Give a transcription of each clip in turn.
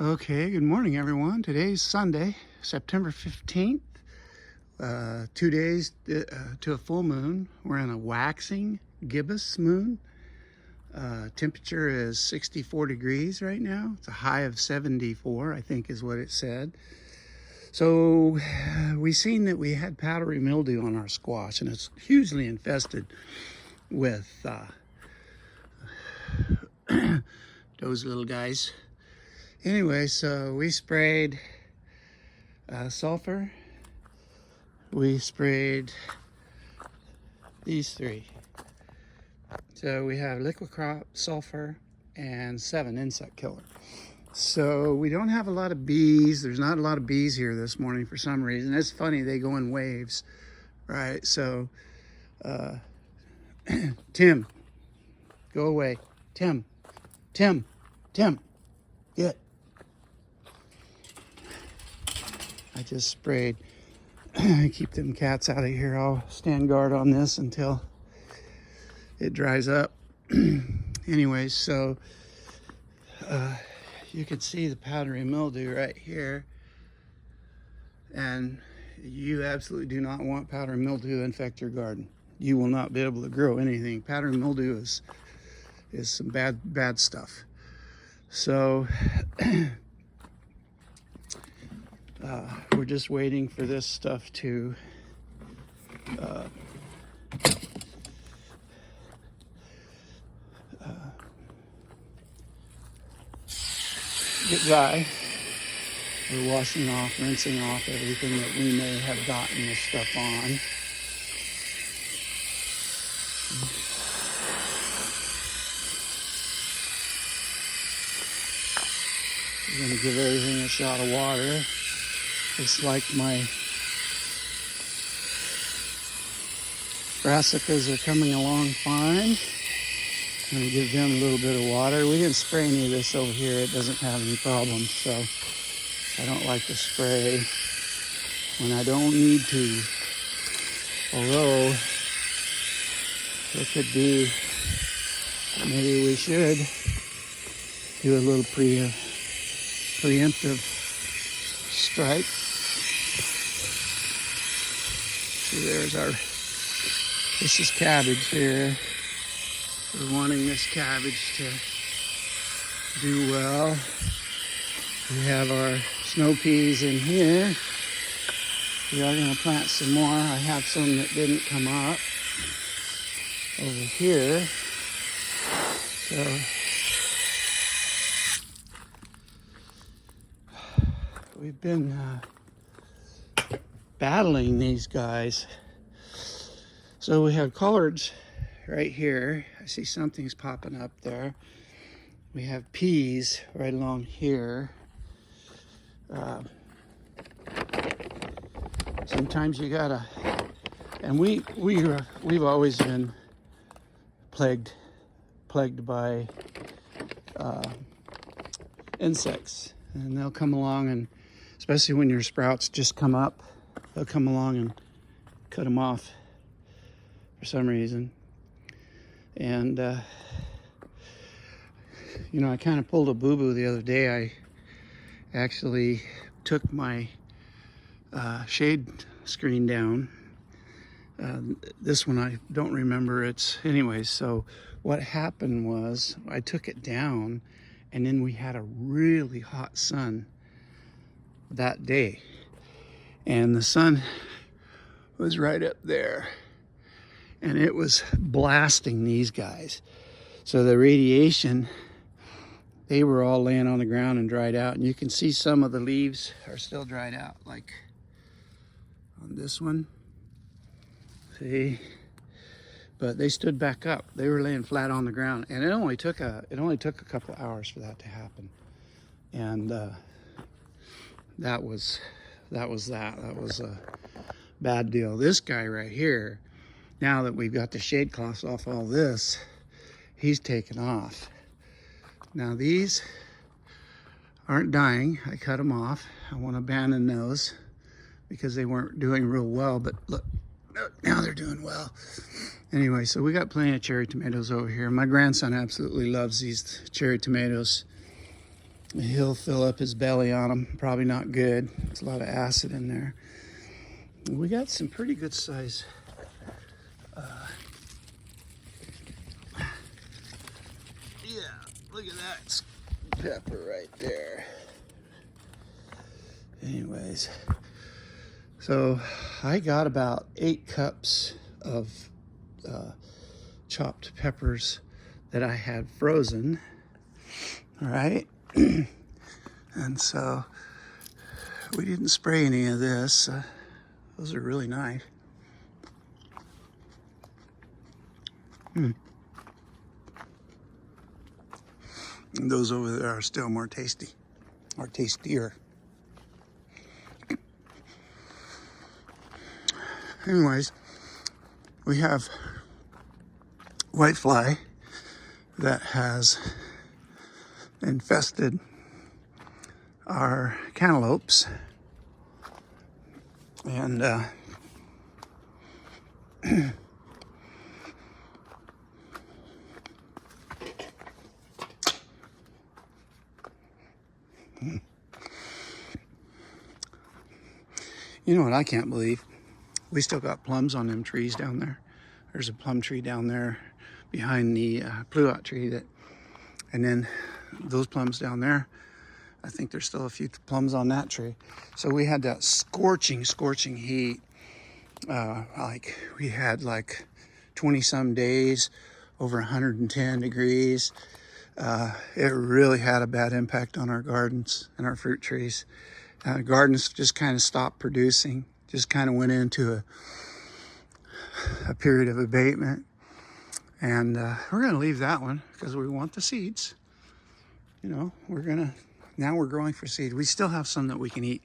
Okay, good morning everyone. Today's Sunday, September 15th. 2 days to a full moon. We're in a waxing gibbous moon. Temperature is 64 degrees right now. It's a high of 74, I think is what it said. So we seen that we had powdery mildew on our squash, and it's hugely infested with those little guys. Anyway, so we sprayed sulfur. We sprayed these three. So we have liquid crop, sulfur, and 7 insect killer. So we don't have a lot of bees. There's not a lot of bees here this morning for some reason. It's funny, they go in waves, right? So, Tim, go away. Tim, get. I just sprayed. Keep them cats out of here. I'll stand guard on this until it dries up. Anyways, so you can see the powdery mildew right here, and you absolutely do not want powdery mildew to infect your garden. You will not be able to grow anything. Powdery mildew is some bad stuff. So we're just waiting for this stuff to get dry. We're washing off, rinsing off everything that we may have gotten this stuff on. We're going to give everything a shot of water. It's like my brassicas are coming along fine. I'm going to give them a little bit of water. We didn't spray any of this over here. It doesn't have any problems, so I don't like to spray when I don't need to. Although, it could be, maybe we should do a little preemptive strike. See, there's this is cabbage here. We're wanting this cabbage to do well. We have our snow peas in here. We are going to plant some more. I have some that didn't come up over here. So we've been battling these guys. So we have collards right here. I see something's popping up there. We have peas right along here. Sometimes you gotta, and we've always been plagued by insects, and they'll come along, and especially when your sprouts just come up, they'll come along and cut them off for some reason. And you know, I kind of pulled a boo-boo the other day. I actually took my shade screen down. This one I don't remember. Anyways, so what happened was I took it down, and then we had a really hot sun that day, and the sun was right up there, and it was blasting these guys. So the radiation, they were all laying on the ground and dried out, and you can see some of the leaves are still dried out, like on this one. See? But they stood back up. They were laying flat on the ground, and it only took a couple of hours for that to happen. And that was a bad deal. This guy right here, now that we've got the shade cloths off all this, he's taken off. Now these aren't dying. I cut them off. I want to abandon those because they weren't doing real well, but look, now they're doing well. Anyway, so we got plenty of cherry tomatoes over here. My grandson absolutely loves these cherry tomatoes. He'll fill up his belly on them. Probably not good. There's a lot of acid in there. We got some pretty good size yeah, look at that pepper right there. Anyways, so I got about 8 cups of chopped peppers that I had frozen. All right. And so we didn't spray any of this. Those are really nice. And those over there are still more tasty, or tastier. Anyways, we have whitefly that has infested our cantaloupes, and you know what I can't believe? We still got plums on them trees down there. There's a plum tree down there behind the pluot tree, and then those plums down there, I think there's still a few plums on that tree. So we had that scorching heat. Like we had like 20 some days over 110 degrees. It really had a bad impact on our gardens and our fruit trees. Gardens just kind of stopped producing, just kind of went into a period of abatement. And we're going to leave that one because we want the seeds. You know, now we're growing for seed. We still have some that we can eat,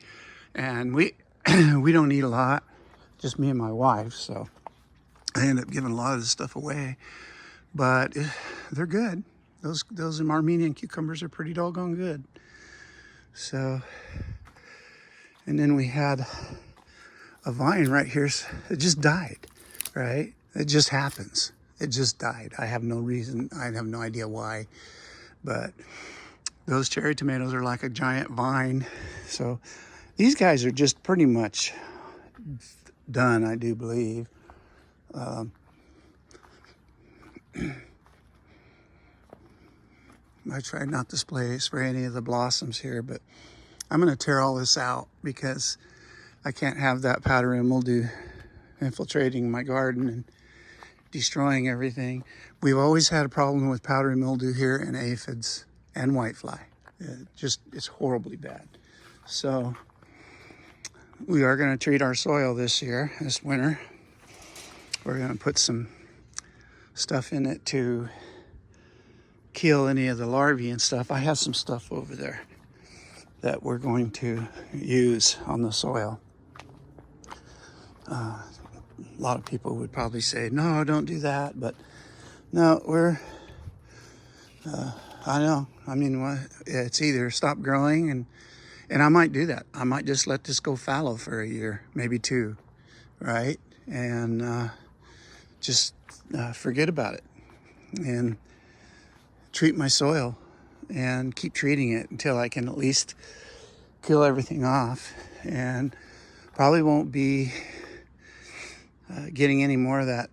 and we don't eat a lot, just me and my wife. So I end up giving a lot of this stuff away, but they're good. Those Armenian cucumbers are pretty doggone good. So, and then we had a vine right here. It just died, right? It just happens. It just died. I have no reason. I have no idea why, but those cherry tomatoes are like a giant vine. So these guys are just pretty much done, I do believe. I tried not to spray any of the blossoms here, but I'm going to tear all this out because I can't have that powdery mildew infiltrating my garden and destroying everything. We've always had a problem with powdery mildew here and aphids and whitefly. It's horribly bad. So we are going to treat our soil this winter. We're going to put some stuff in it to kill any of the larvae and stuff. I have some stuff over there that we're going to use on the soil. A lot of people would probably say, no, don't do that. But no, I know. I mean, it's either stop growing, and I might do that. I might just let this go fallow for a year, maybe 2, right? And just forget about it and treat my soil and keep treating it until I can at least kill everything off, and probably won't be getting any more of that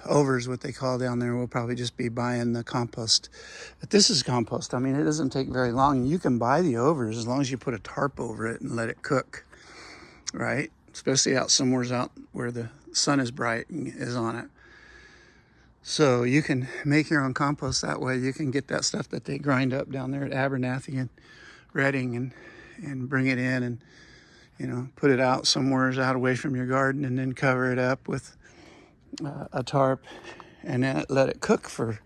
overs, what they call down there. We'll probably just be buying the compost. But this is compost. I mean, it doesn't take very long. You can buy the overs as long as you put a tarp over it and let it cook, right? Especially somewhere out where the sun is bright and is on it. So you can make your own compost that way. You can get that stuff that they grind up down there at Abernathy and Redding and bring it in and, you know, put it out somewhere out away from your garden, and then cover it up with a tarp, and then let it cook for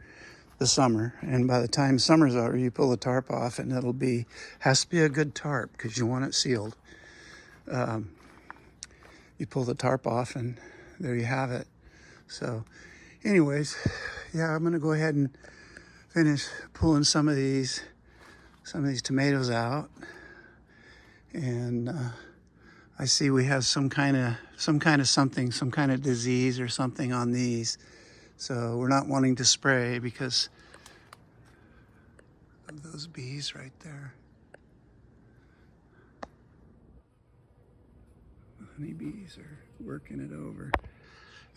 the summer. And by the time summer's over, you pull the tarp off, and has to be a good tarp because you want it sealed. You pull the tarp off, and there you have it. So anyways, yeah, I'm gonna go ahead and finish pulling some of these tomatoes out, and I see we have some kind of disease or something on these. So we're not wanting to spray because of those bees right there. Honeybees are working it over.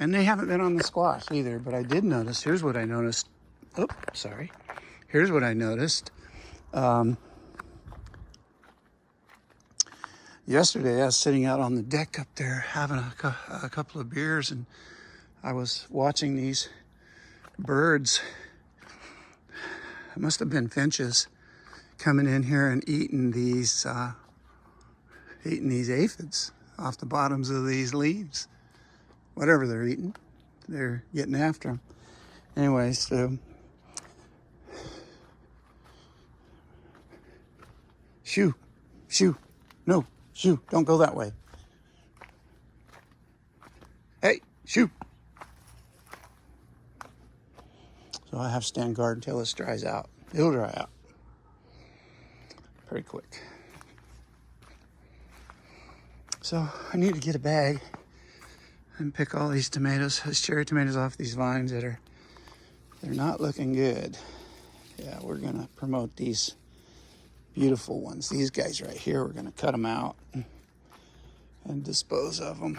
And they haven't been on the squash either, but I did notice, here's what I noticed. Oh, sorry. Here's what I noticed. Yesterday I was sitting out on the deck up there having a couple of beers, and I was watching these birds. It must have been finches coming in here and eating these aphids off the bottoms of these leaves. Whatever they're eating, they're getting after them. Anyway, so shoo, no, shoo, don't go that way. Hey, shoo. So I have to stand guard until this dries out. It'll dry out pretty quick. So I need to get a bag and pick all these tomatoes, these cherry tomatoes off these vines they're not looking good. Yeah, we're gonna promote these beautiful ones. These guys right here, we're gonna cut them out and dispose of them.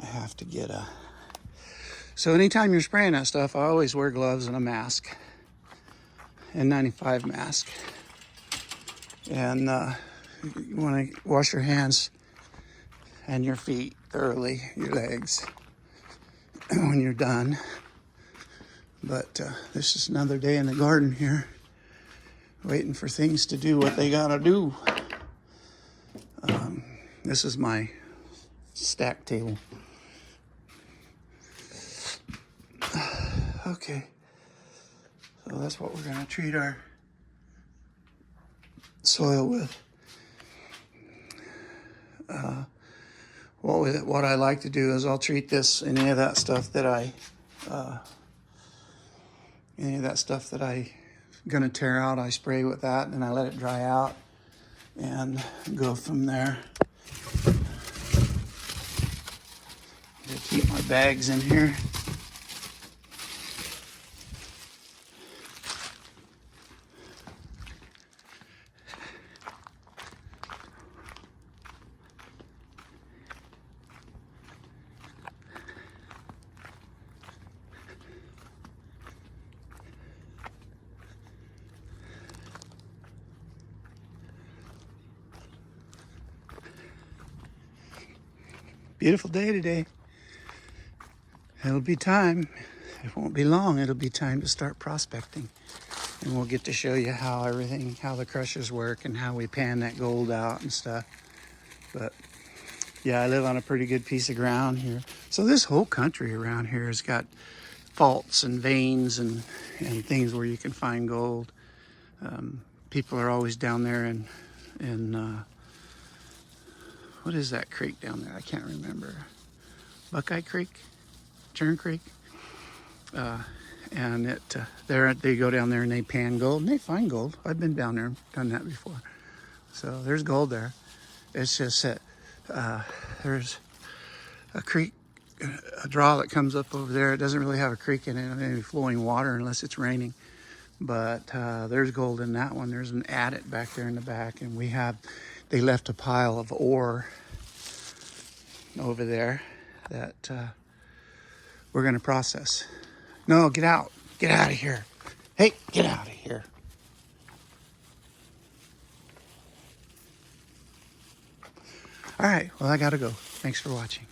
I have to get a... So anytime you're spraying that stuff, I always wear gloves and a mask. N95 mask. And you want to wash your hands and your feet thoroughly, your legs, when you're done. But this is another day in the garden here, waiting for things to do what they gotta do. This is my stack table. Okay, so that's what we're gonna treat our soil with. What I like to do is I'll treat this, any of that stuff that I gonna tear out, I spray with that and I let it dry out and go from there. I keep my bags in here. Beautiful day today. It'll be time. It won't be long. It'll be time to start prospecting. And we'll get to show you how the crushers work and how we pan that gold out and stuff. But yeah, I live on a pretty good piece of ground here. So this whole country around here has got faults and veins and things where you can find gold. People are always down there in what is that creek down there? I can't remember. Buckeye Creek? Churn Creek? And they go down there and they pan gold and they find gold. I've been down there and done that before. So there's gold there. It's just that there's a creek, a draw that comes up over there. It doesn't really have a creek in it, any flowing water unless it's raining. But there's gold in that one. There's an adit back there in the back, and they left a pile of ore over there that we're gonna process. No, get out of here. Hey, get out of here. All right, well, I gotta go. Thanks for watching.